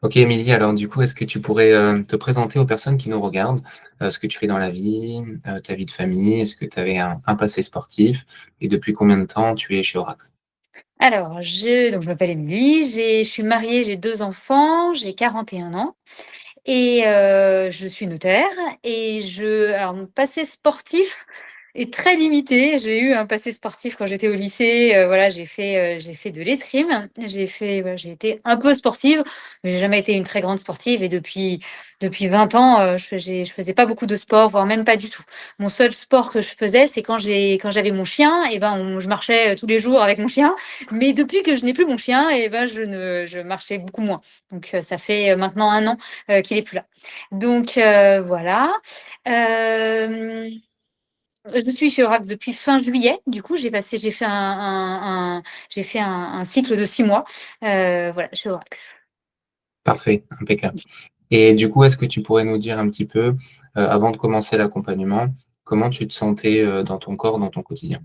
Ok, Émilie, alors du coup, est-ce que tu pourrais te présenter aux personnes qui nous regardent, ce que tu fais dans la vie, ta vie de famille, est-ce que tu avais un passé sportif et depuis combien de temps tu es chez Orax? Alors, je m'appelle Émilie, je suis mariée, j'ai 2 enfants, j'ai 41 ans et je suis notaire alors mon passé sportif est très limité. J'ai eu un passé sportif quand j'étais au lycée, voilà, j'ai fait de l'escrime. Voilà, j'ai été un peu sportive, mais j'ai jamais été une très grande sportive et depuis 20 ans, je faisais pas beaucoup de sport, voire même pas du tout. Mon seul sport que je faisais, c'est quand j'avais mon chien et ben, je marchais, tous les jours avec mon chien. Mais depuis que je n'ai plus mon chien et ben, je marchais beaucoup moins. Donc, ça fait, maintenant 1 an, qu'il est plus là. Donc, voilà. Hem Je suis chez Orax depuis fin juillet. Du coup, j'ai fait un cycle de 6 mois, voilà, chez Orax. Parfait, impeccable. Et du coup, est-ce que tu pourrais nous dire un petit peu, avant de commencer l'accompagnement, comment tu te sentais dans ton corps, dans ton quotidien?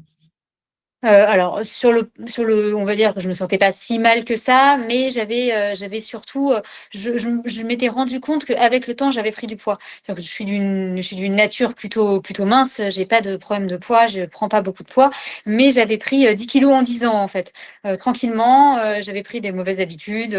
Alors sur le on va dire que je me sentais pas si mal que ça, mais j'avais surtout, je m'étais rendu compte qu'avec le temps, j'avais pris du poids. C'est-à-dire que je suis d'une nature plutôt mince, j'ai pas de problème de poids, je prends pas beaucoup de poids, mais j'avais pris, 10 kilogrammes en 10 ans, en fait. Tranquillement, j'avais pris des mauvaises habitudes,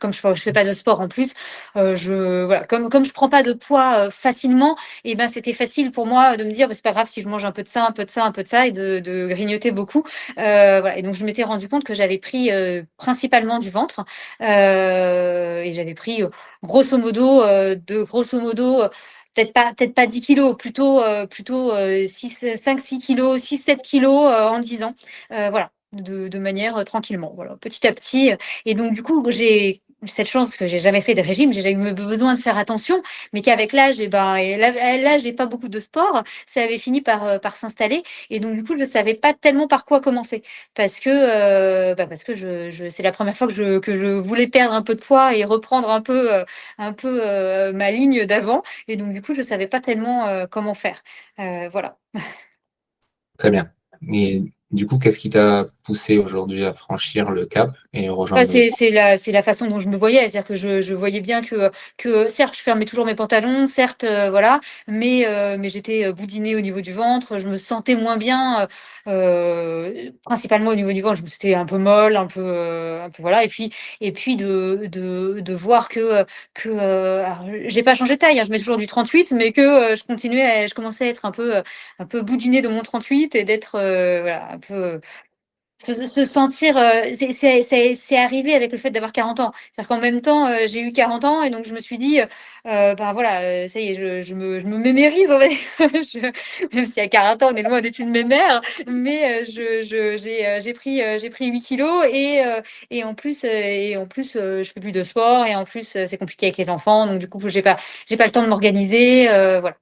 comme je fais pas de sport en plus, voilà, comme je prends pas de poids, facilement, et ben, c'était facile pour moi de me dire: «Bah, c'est pas grave si je mange un peu de ça, un peu de ça, un peu de ça», et de grignoter beaucoup. Voilà, et donc je m'étais rendu compte que j'avais pris, principalement du ventre, et j'avais pris, grosso modo, peut-être pas 10 kilos, plutôt, 5-6 kilos, 6-7 kilos, en 10 ans. Voilà, de manière, tranquillement, voilà, petit à petit, et donc du coup, j'ai cette chance que j'ai jamais fait de régime, j'ai jamais eu besoin de faire attention, mais qu'avec l'âge, l'âge et pas beaucoup de sport, ça avait fini par s'installer, et donc du coup, je ne savais pas tellement par quoi commencer parce que c'est la première fois que je voulais perdre un peu de poids et reprendre ma ligne d'avant, et donc du coup, je savais pas tellement, comment faire. Voilà. Très bien. Et du coup, qu'est-ce qui t'a poussé aujourd'hui à franchir le cap et Bah, rejoindre le c'est la façon dont je me voyais. C'est-à-dire que je voyais bien que certes, je fermais toujours mes pantalons, certes, voilà, mais j'étais, boudinée au niveau du ventre. Je me sentais moins bien, principalement au niveau du ventre. Je me sentais un peu molle, un peu voilà, et puis de voir alors j'ai pas changé de taille, hein, je mets toujours du 38, mais je commençais à être un peu boudinée de mon 38 et d'être, voilà, un peu, se sentir, c'est arrivé avec le fait d'avoir 40 ans. C'est-à-dire qu'en même temps, j'ai eu 40 ans, et donc je me suis dit, «Ben, voilà, ça y est, je me mémérise, on va dire». Même si à 40 ans, on est loin d'être une mémère, mais j'ai pris 8 kilogrammes, je fais plus de sport, et en plus, c'est compliqué avec les enfants, donc du coup, j'ai pas le temps de m'organiser, voilà.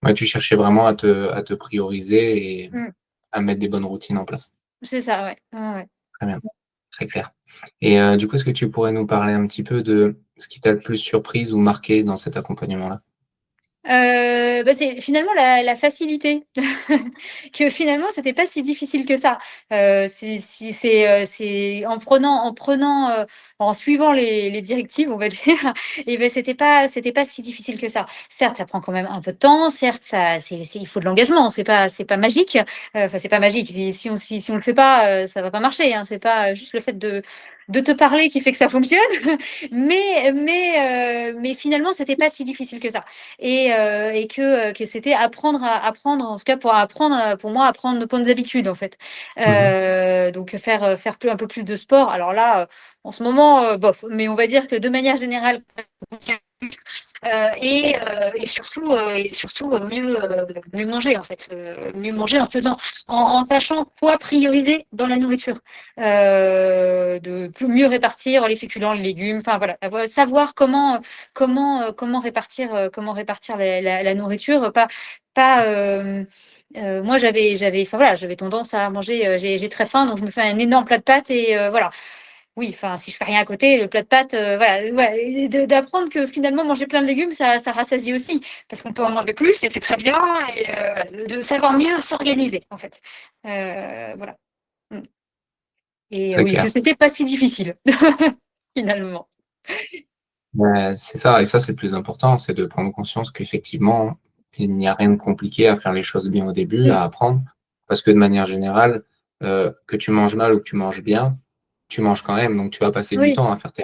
Ouais, tu cherchais vraiment à te prioriser et Mmh. à mettre des bonnes routines en place. C'est ça, ouais. Ouais, ouais. Très bien, très clair. Et du coup, est-ce que tu pourrais nous parler un petit peu de ce qui t'a le plus surprise ou marqué dans cet accompagnement-là? Bah, c'est finalement la facilité. Que finalement, c'était pas si difficile que ça. C'est en suivant les directives, on va dire, et ben, c'était pas si difficile que ça. Certes, ça prend quand même un peu de temps, certes, ça c'est il faut de l'engagement, c'est pas magique, enfin, c'est pas magique. Si on le fait pas, ça va pas marcher, hein. C'est pas juste le fait de te parler qui fait que ça fonctionne, mais finalement, c'était pas si difficile que ça. Et que c'était apprendre, en tout cas pour apprendre, pour moi, apprendre de bonnes habitudes, en fait. Mmh. Donc faire un peu plus de sport. Alors là, en ce moment, bof, mais on va dire que de manière générale, et surtout, mieux manger, en fait, mieux manger en sachant quoi prioriser dans la nourriture, de mieux répartir les féculents, les légumes, enfin voilà, savoir comment répartir la nourriture, pas, moi enfin voilà, j'avais tendance à manger, j'ai très faim, donc je me fais un énorme plat de pâtes, et voilà. Oui, enfin, si je fais rien à côté, le plat de pâtes, voilà, ouais, et d'apprendre que finalement manger plein de légumes, ça rassasie aussi, parce qu'on peut en manger plus et c'est très bien, et de savoir mieux s'organiser, en fait. Voilà. Mmh. Et Très oui, que clair. c'était pas si difficile finalement. C'est ça, et ça, c'est le plus important, c'est de prendre conscience qu'effectivement, il n'y a rien de compliqué à faire les choses bien au début, Mmh. à apprendre, parce que de manière générale, que tu manges mal ou que tu manges bien, tu manges quand même, donc tu vas passer du Oui. temps à faire tes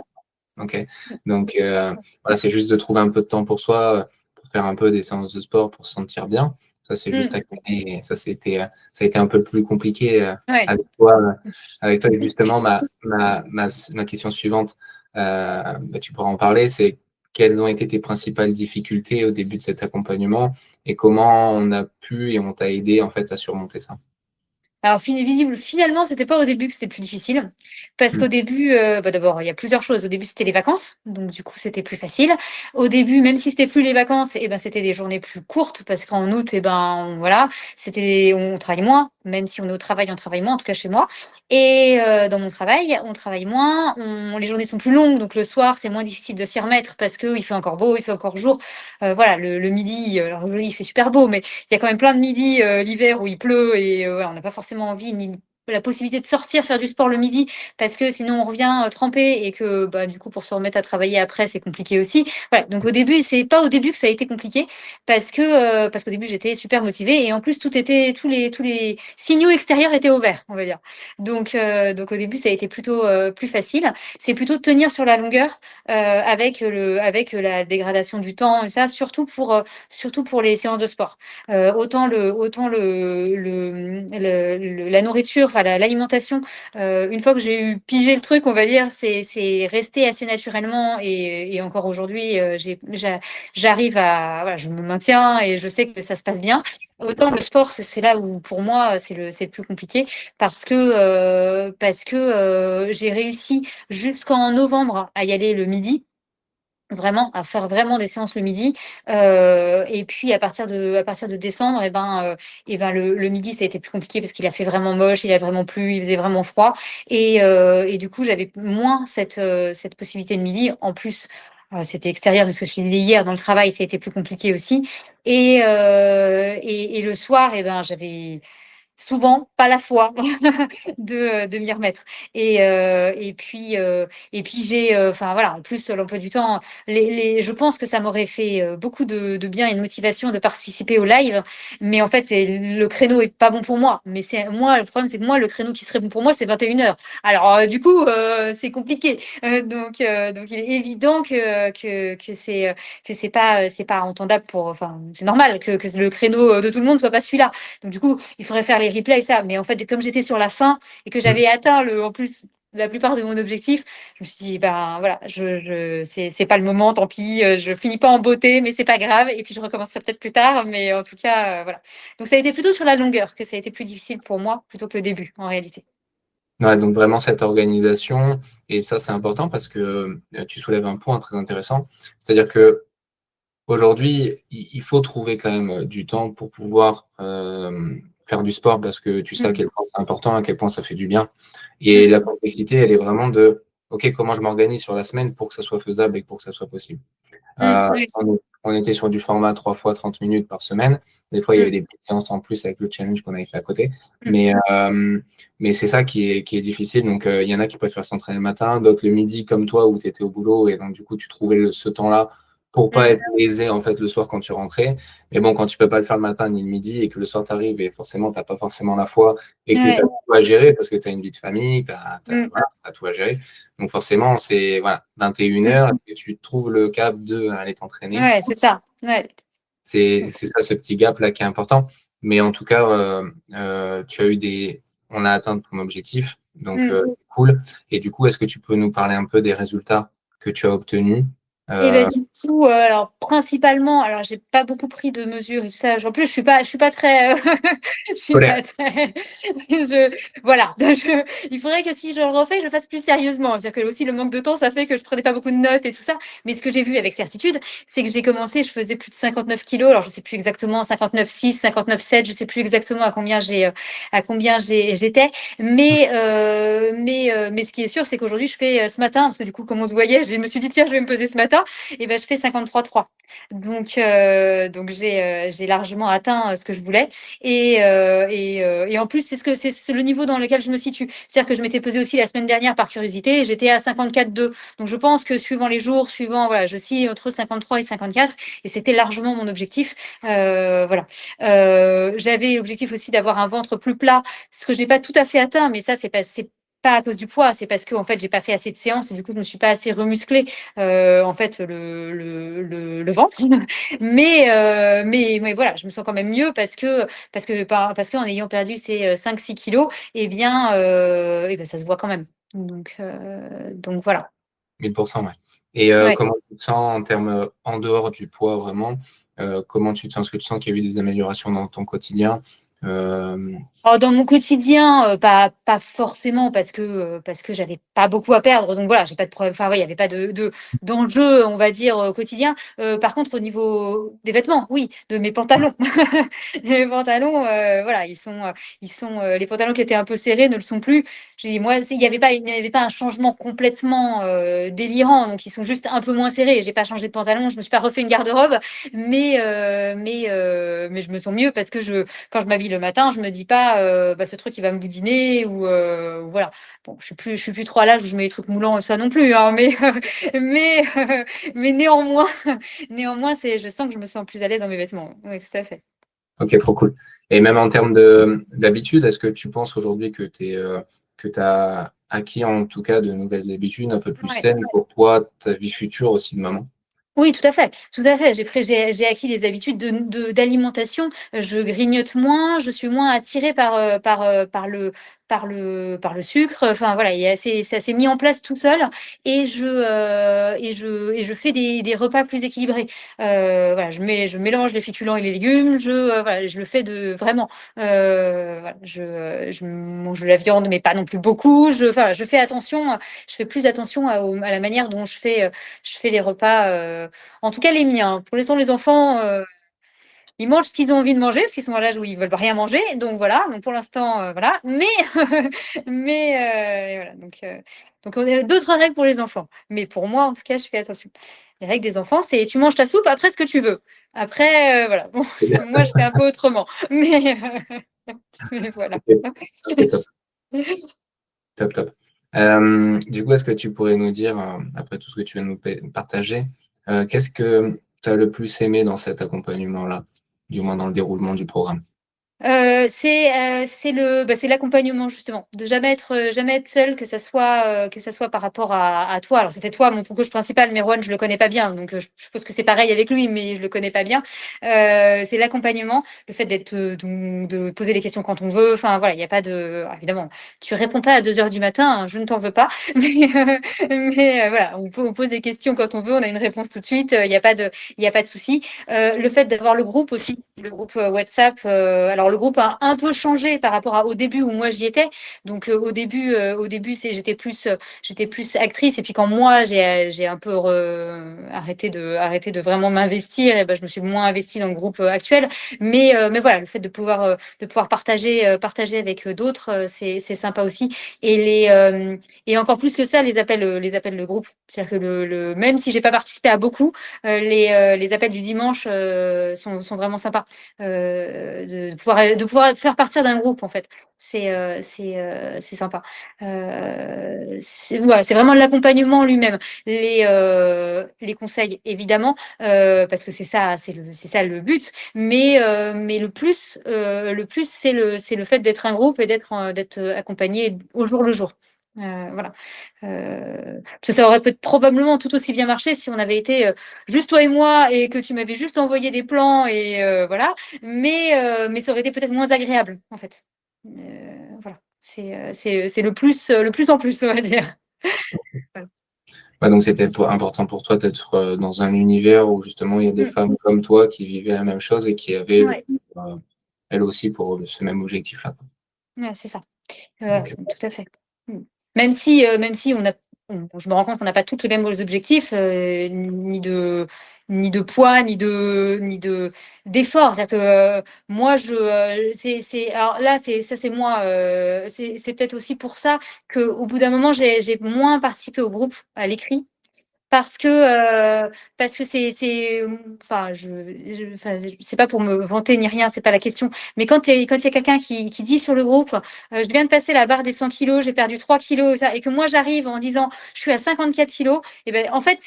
OK. Mmh. Donc voilà, c'est juste de trouver un peu de temps pour soi, pour faire un peu des séances de sport pour se sentir bien. Ça, c'est juste Mmh. à côté et ça a été un peu plus compliqué, Ouais. avec toi, avec toi et justement ma question suivante, bah, tu pourras en parler, c'est quelles ont été tes principales difficultés au début de cet accompagnement et comment on a pu et on t'a aidé en fait à surmonter ça? Alors finalement, c'était pas au début que c'était plus difficile, parce Mmh. qu'au début, bah, d'abord, il y a plusieurs choses. Au début, c'était les vacances, donc du coup, c'était plus facile. Au début, même si c'était plus les vacances, et ben, c'était des journées plus courtes parce qu'en août, et ben, voilà, on travaille moins, même si on est au travail, on travaille moins, en tout cas chez moi. Et dans mon travail, on travaille moins, les journées sont plus longues, donc le soir, c'est moins difficile de s'y remettre parce qu'il fait encore beau, il fait encore jour. Voilà, le midi, alors aujourd'hui, il fait super beau, mais il y a quand même plein de midis, l'hiver où il pleut et voilà, on n'a pas forcément envie ni la possibilité de sortir faire du sport le midi parce que sinon on revient, trempé et que, bah, du coup, pour se remettre à travailler après, c'est compliqué aussi. Voilà, donc au début, c'est pas au début que ça a été compliqué parce qu'au début, j'étais super motivée et en plus, tous les signaux extérieurs étaient au vert, on va dire. Donc au début, ça a été plutôt, plus facile. C'est plutôt de tenir sur la longueur, avec la dégradation du temps et ça, surtout pour les séances de sport. La nourriture, enfin l'alimentation, une fois que j'ai eu pigé le truc, on va dire, c'est resté assez naturellement et encore aujourd'hui, j'arrive à, voilà, je me maintiens et je sais que ça se passe bien. Autant le sport, c'est là où pour moi c'est le plus compliqué parce que j'ai réussi jusqu'en novembre à y aller le midi. Vraiment, à faire vraiment des séances le midi, et puis à partir de décembre et ben le midi ça a été plus compliqué parce qu'il a fait vraiment moche, il a vraiment plu, il faisait vraiment froid et du coup j'avais moins cette possibilité de midi. En plus, c'était extérieur parce que je suis venue hier dans le travail, ça a été plus compliqué aussi et le soir j'avais souvent pas la foi de m'y remettre et puis j'ai, enfin voilà, en plus l'emploi du temps, je pense que ça m'aurait fait, beaucoup de bien et de motivation de participer au live, mais en fait, le créneau est pas bon pour moi. Mais c'est moi, le problème, c'est que moi, le créneau qui serait bon pour moi, c'est 21h. Alors, du coup, c'est compliqué. Donc il est évident que c'est pas entendable enfin, c'est normal que le créneau, de tout le monde soit pas celui-là. Donc du coup, il faudrait faire les replays et ça. Mais en fait, comme j'étais sur la fin et que Mmh. j'avais atteint en plus la plupart de mon objectif, je me suis dit, ben voilà, c'est pas le moment, tant pis, je finis pas en beauté, mais c'est pas grave. Et puis je recommencerai peut-être plus tard, mais en tout cas, voilà. Donc ça a été plutôt sur la longueur que ça a été plus difficile pour moi plutôt que le début, en réalité. Ouais, donc vraiment cette organisation et ça, c'est important parce que, tu soulèves un point très intéressant. C'est-à-dire qu'aujourd'hui, il faut trouver quand même, du temps pour pouvoir, faire du sport parce que tu sais à Mmh. quel point c'est important, à quel point ça fait du bien et Mmh. la complexité, elle est vraiment de: «OK, comment je m'organise sur la semaine pour que ça soit faisable et pour que ça soit possible?» Mmh. Oui. On était sur du format 3 fois 30 minutes par semaine. Des fois, il y avait Mmh. des petites séances en plus avec le challenge qu'on avait fait à côté. Mmh. Mais c'est ça qui est difficile. Donc, il y en a qui préfèrent s'entraîner le matin, d'autres le midi, comme toi, où tu étais au boulot. Et donc, du coup, tu trouvais ce temps-là pour pas Mmh. être lésé en fait, le soir quand tu rentrais. Mais bon, quand tu peux pas le faire le matin ni le midi et que le soir t'arrives et forcément, tu n'as pas forcément la foi et que tu as Ouais. tout à gérer parce que tu as une vie de famille, tu as, Mmh. voilà, t'as tout à gérer. Donc, forcément, c'est voilà, 21 Mmh. heures et tu trouves le cap de aller t'entraîner. Ouais, c'est ça. Ouais. C'est ça ce petit gap-là qui est important. Mais en tout cas, tu as eu on a atteint ton objectif, donc Mmh. cool. Et du coup, est-ce que tu peux nous parler un peu des résultats que tu as obtenus? Et ben Heu, du coup, alors principalement, alors j'ai pas beaucoup pris de mesures et tout ça. En plus, je suis pas très, je suis Scolaire. pas très je voilà, il faudrait que si je le refais, je le fasse plus sérieusement. C'est-à-dire que aussi le manque de temps, ça fait que je prenais pas beaucoup de notes et tout ça. Mais ce que j'ai vu avec certitude, c'est que j'ai commencé, je faisais plus de 59 kilos. Alors je sais plus exactement, 59,6, 59,7, je sais plus exactement j'étais. Mais ce qui est sûr, c'est qu'aujourd'hui, je fais, ce matin, parce que du coup, comme on se voyait, je me suis dit: «Tiens, je vais me peser ce matin». ça, et ben je fais 53,3. Donc j'ai largement atteint ce que je voulais. Et en plus, c'est le niveau dans lequel je me situe. C'est-à-dire que je m'étais pesée aussi la semaine dernière par curiosité, et j'étais à 54,2. Donc je pense que suivant les jours, voilà, je suis entre 53 et 54, et c'était largement mon objectif. Voilà. J'avais l'objectif aussi d'avoir un ventre plus plat, ce que je n'ai pas tout à fait atteint, mais ça, c'est pas à cause du poids, c'est parce que en fait, j'ai pas fait assez de séances et du coup, je me suis pas assez remusclée, en fait, le ventre. Mais voilà, je me sens quand même mieux parce qu'en ayant perdu ces 5-6 kilos, eh bien, ça se voit quand même. Donc voilà. 1000%, ouais. Et Ouais. comment tu te sens en termes, en dehors du poids vraiment? Comment tu te sens? Est-ce que tu sens qu'il y a eu des améliorations dans ton quotidien? Oh, dans mon quotidien, pas forcément parce que j'avais pas beaucoup à perdre, donc voilà, j'ai pas de problème. Enfin, ouais, il y avait pas d'enjeu, on va dire, quotidien. Par contre, au niveau des vêtements, oui, de mes pantalons. Les pantalons, voilà, les pantalons qui étaient un peu serrés ne le sont plus. Je dis, moi, il n'y avait pas un changement complètement délirant, donc ils sont juste un peu moins serrés. J'ai pas changé de pantalon, je me suis pas refait une garde-robe, mais je me sens mieux parce que quand je m'habille le matin, je me dis pas, bah, ce truc il va me boudiner ou voilà. Bon, je suis plus trop à l'âge où je mets des trucs moulants, ça non plus, hein, mais, mais néanmoins, je sens que je me sens plus à l'aise dans mes vêtements. Oui, tout à fait. Ok, trop cool. Et même en termes d'habitude, est-ce que tu penses aujourd'hui que tu as acquis en tout cas de nouvelles habitudes un peu plus Ouais. saines pour toi, ta vie future aussi de maman? Oui, tout à fait, tout à fait. J'ai acquis des habitudes d'alimentation. Je grignote moins, je suis moins attirée par le sucre. Enfin voilà, ça s'est mis en place tout seul, et je fais des repas plus équilibrés. Voilà, je mélange les féculents et les légumes. Voilà, je le fais vraiment. Voilà, je mange de la viande, mais pas non plus beaucoup. Voilà, je fais attention. Je fais plus attention à la manière dont je fais les repas. En tout cas, les miens. Pour l'instant, les enfants, ils mangent ce qu'ils ont envie de manger parce qu'ils sont à l'âge où ils veulent rien manger. Donc voilà. Donc pour l'instant, voilà. Voilà. Donc on a d'autres règles pour les enfants. Mais pour moi, en tout cas, je fais attention. Les règles des enfants, c'est tu manges ta soupe après ce que tu veux. Après, voilà. Bon, moi, je fais un peu autrement. Mais voilà. Ok, ok, top, top, top. Du coup, est-ce que tu pourrais nous dire, après tout ce que tu viens de nous partager, qu'est-ce que tu as le plus aimé dans cet accompagnement-là, du moins dans le déroulement du programme? C'est l'accompagnement justement, de jamais être seul, que ça soit par rapport à toi. Alors c'était toi mon coach principal, mais Rohan, je le connais pas bien, donc je suppose que c'est pareil avec lui, mais je le connais pas bien. C'est l'accompagnement, le fait de poser les questions quand on veut. Enfin voilà, il y a pas de alors, évidemment, tu réponds pas à 2 heures du matin, hein, je ne t'en veux pas, mais voilà, on pose des questions quand on veut, on a une réponse tout de suite. Il y a pas de souci. Le fait d'avoir le groupe aussi, le groupe WhatsApp. Alors le groupe a un peu changé par rapport au début où moi j'y étais. Donc j'étais plus actrice, et puis quand moi j'ai un peu arrêté de vraiment m'investir, et ben je me suis moins investie dans le groupe actuel. Mais voilà, le fait de pouvoir partager avec d'autres, c'est sympa aussi. Et encore plus que ça, les appels de groupe. C'est-à-dire que même si j'ai pas participé à beaucoup, les appels du dimanche sont vraiment sympas. De pouvoir faire partir d'un groupe, en fait. C'est sympa. Ouais, c'est vraiment l'accompagnement lui-même. Les conseils, évidemment, parce que c'est ça le but. Mais le plus c'est le fait d'être un groupe et d'être accompagné au jour le jour. Voilà. Parce que ça aurait probablement tout aussi bien marché si on avait été juste toi et moi et que tu m'avais juste envoyé des plans et voilà. Mais ça aurait été peut-être moins agréable en fait. Voilà. C'est le plus en plus, on va dire. Voilà. Ouais, donc c'était important pour toi d'être dans un univers où justement il y a des Mm. femmes comme toi qui vivaient la même chose et qui avaient Ouais. euh, elles aussi pour ce même objectif-là. Ouais, c'est ça. Ok. Tout à fait. Mm. Même si je me rends compte qu'on n'a pas tous les mêmes objectifs, ni de poids, d'effort. C'est-à-dire que moi, alors là, c'est moi. C'est peut-être aussi pour ça qu'au bout d'un moment, j'ai moins participé au groupe à l'écrit. Parce que enfin, enfin, c'est pas pour me vanter ni rien, c'est pas la question. Mais quand il y a quelqu'un qui dit sur le groupe, je viens de passer la barre des 100 kilos, j'ai perdu 3 kilos, et que moi j'arrive en disant, je suis à 54 kilos, et ben, en fait,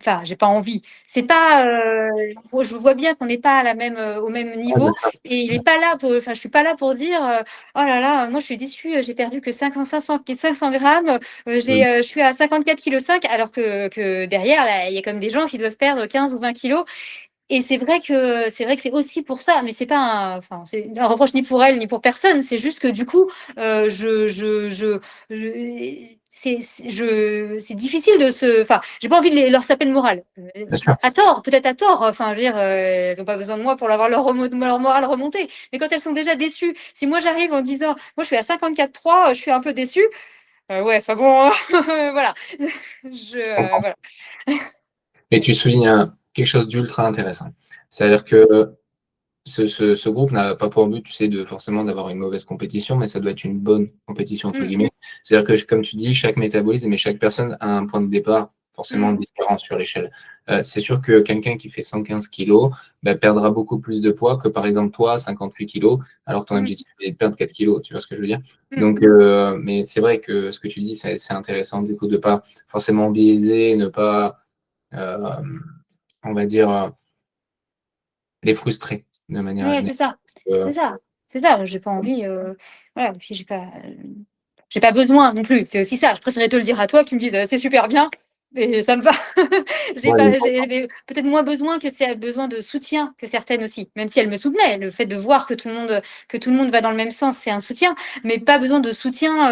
enfin, j'ai pas envie. C'est pas, je vois bien qu'on n'est pas au même Ouais, bien niveau, sûr. et il est pas là enfin, je suis pas là pour dire, oh là là, moi je suis déçue, j'ai perdu que 500 grammes. Mm. Je suis à 54,5 kg, alors que derrière, là, il y a quand même des gens qui doivent perdre 15 ou 20 kilos. Et c'est vrai que c'est aussi pour ça, mais c'est pas enfin, c'est un reproche ni pour elle ni pour personne. C'est juste que du coup, c'est difficile de se. Enfin, j'ai pas envie de leur saper le moral. Bien sûr. À tort, peut-être à tort. Enfin, je veux dire, elles n'ont pas besoin de moi pour avoir leur morale remontée. Mais quand elles sont déjà déçues, si moi j'arrive en disant, moi je suis à 54,3, je suis un peu déçue. Ouais, enfin bon, voilà. Je comprends. Voilà. Et tu soulignes quelque chose d'ultra intéressant. C'est-à-dire que ce groupe n'a pas pour but, tu sais, de forcément d'avoir une mauvaise compétition, mais ça doit être une bonne compétition, entre Mmh, guillemets. C'est-à-dire que, comme tu dis, chaque métabolisme et chaque personne a un point de départ forcément mmh, différent sur l'échelle. C'est sûr que quelqu'un qui fait 115 kilos bah, perdra beaucoup plus de poids que, par exemple, toi, 58 kilos, alors que ton mmh, objectif est de perdre 4 kilos. Tu vois ce que je veux dire? mmh. Donc, mais c'est vrai que ce que tu dis, c'est intéressant, du coup, de pas forcément biaiser, ne pas, euh, on va dire, les frustrer de manière Ouais, générale. c'est ça. Euh, C'est ça. C'est ça. J'ai pas envie, voilà, puis j'ai pas besoin non plus. C'est aussi ça. Je préférais te le dire à toi que tu me dises, «C'est super bien» et ça me va. ouais, mais J'avais peut-être moins besoin besoin de soutien que certaines aussi, même si elles me soutenaient. Le fait de voir que tout le monde va dans le même sens, c'est un soutien, mais pas besoin de soutien,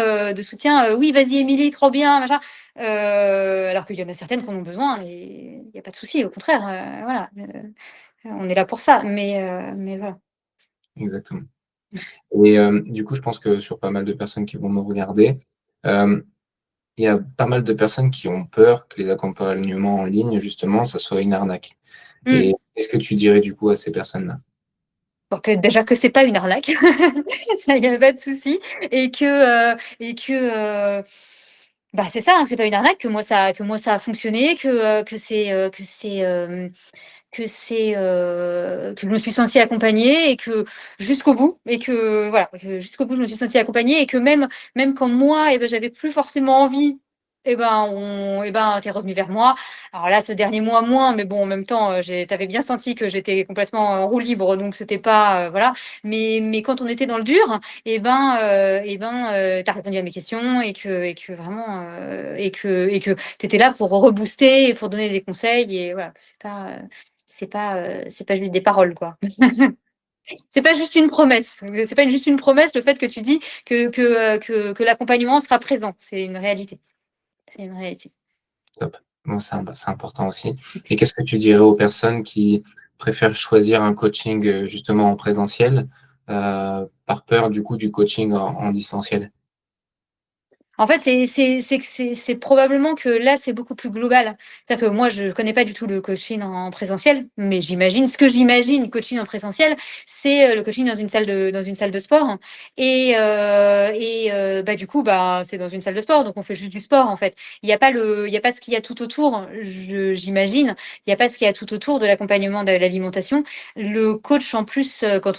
«Oui, vas-y Émilie, trop bien», machin. Alors qu'il y en a certaines qui en ont besoin et il y a pas de souci, au contraire, voilà, on est là pour ça, mais voilà. exactement. Et du coup, je pense que sur pas mal de personnes qui vont me regarder, hem, il y a pas mal de personnes qui ont peur que les accompagnements en ligne, justement, ça soit une arnaque. Mmh. Et qu'est-ce que tu dirais, du coup, à ces personnes-là? Donc déjà que c'est pas une arnaque, ça y a pas de souci et que, bah, c'est ça, hein, que c'est pas une arnaque, que moi ça a fonctionné, que je me suis sentie accompagnée et que jusqu'au bout et que voilà, que jusqu'au bout je me suis sentie accompagnée et que même quand moi, j'avais plus forcément envie, tu es revenu vers moi. Alors là, ce dernier mois moins, mais bon, en même temps, tu avais bien senti que j'étais complètement en roue libre, donc c'était pas, voilà. Mais quand on était dans le dur, tu as répondu à mes questions et que vraiment, et que tu étais là pour rebooster et pour donner des conseils et voilà, c'est pas juste des paroles, quoi. C'est pas juste une promesse. C'est pas juste une promesse, le fait que tu dis que l'accompagnement sera présent. C'est une réalité. C'est une réalité. Top. Bon, c'est important aussi. Et qu'est-ce que tu dirais aux personnes qui préfèrent choisir un coaching, justement en présentiel, par peur, du coup, du coaching en distanciel? En fait, c'est probablement que là, c'est beaucoup plus global. C'est-à-dire que moi, je connais pas du tout le coaching en présentiel, mais j'imagine coaching en présentiel, c'est, le coaching dans une salle de sport bah, du coup, bah, c'est dans une salle de sport, donc on fait juste du sport, en fait. Il y a pas ce qu'il y a tout autour, j'imagine. Il y a pas ce qu'il y a tout autour de l'accompagnement de l'alimentation. Le coach, en plus, quand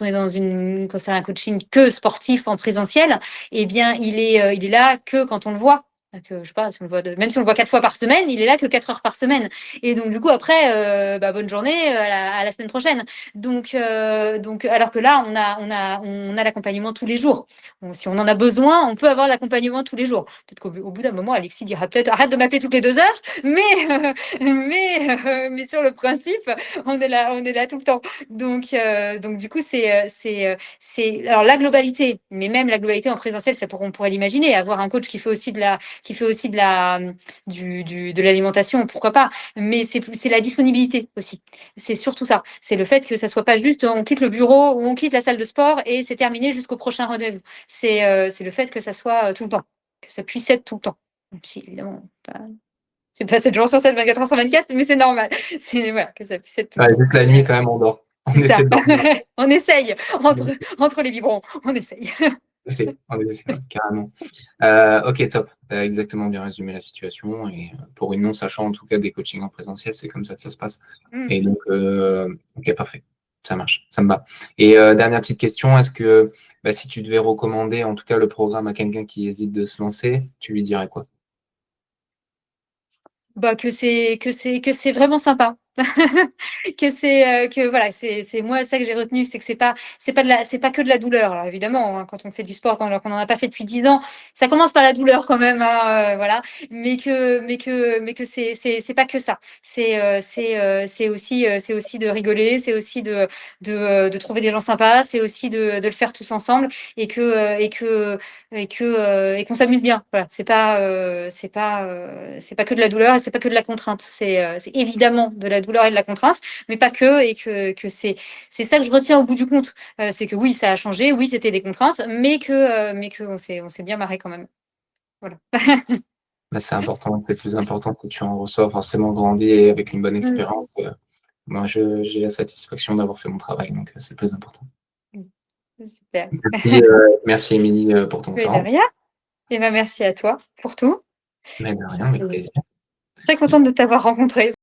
c'est un coaching que sportif en présentiel, eh bien, il est là que quand on le voit. Que, je sais pas, si on le voit même si on le voit 4 fois par semaine, il est là que 4 heures par semaine. Et donc, du coup, après, bah, bonne journée, à la semaine prochaine. Donc, alors que là, on a l'accompagnement tous les jours. Si on en a besoin, on peut avoir l'accompagnement tous les jours. Peut-être qu'au bout d'un moment, Alexis dira peut-être arrête de m'appeler toutes les 2 heures, mais sur le principe, on est là tout le temps. Donc du coup, alors la globalité, mais même la globalité en présentiel, on pourrait l'imaginer, avoir un coach qui fait aussi de l'alimentation, pourquoi pas. Mais c'est la disponibilité aussi. C'est surtout ça. C'est le fait que ça soit pas juste on quitte le bureau ou on quitte la salle de sport et c'est terminé jusqu'au prochain rendez-vous. C'est le fait que ça soit tout le temps, que ça puisse être tout le temps. Même si évidemment, c'est pas 7 jours sur 7, 24 heures sur 24, mais c'est normal. C'est voilà, que ça puisse être tout le Ouais, temps. juste la nuit, quand même, on dort. On C'est essaie ça. de dormir. On essaye entre les biberons, on essaye. On essaie, ouais, carrément. Ok, top. Tu as exactement bien résumé la situation. Et pour une non-sachant, en tout cas, des coachings en présentiel, c'est comme ça que ça se passe. Mmh. Et donc, ok, parfait. Ça marche, ça me va. Et dernière petite question, est-ce que bah, si tu devais recommander en tout cas le programme à quelqu'un qui hésite de se lancer, tu lui dirais quoi? Bah, que c'est vraiment sympa. Que voilà, c'est moi ça que j'ai retenu, c'est que c'est pas que de la douleur. Alors évidemment, hein, quand on fait du sport, qu'on en a pas fait depuis 10 ans, ça commence par la douleur quand même, hein, voilà. Mais que c'est pas que ça. C'est aussi de rigoler, c'est aussi de trouver des gens sympas, c'est aussi de le faire tous ensemble et qu'on s'amuse bien. Voilà, c'est pas que de la douleur et c'est pas que de la contrainte. C'est évidemment de la douleur et de la contrainte, mais pas que. Et que c'est ça que je retiens au bout du compte. C'est que oui, ça a changé, oui, c'était des contraintes, mais que on s'est bien marré quand même. Voilà. Bah, c'est important, c'est plus important que tu en ressors forcément grandi et avec une bonne Mmh. expérience. Moi, j'ai la satisfaction d'avoir fait mon travail, donc c'est le plus important. Mmh. Super. Merci Émilie pour ton Mais de temps. rien. Et ben merci à toi pour tout. Mais de rien, avec J'étais plaisir. très contente de t'avoir rencontré.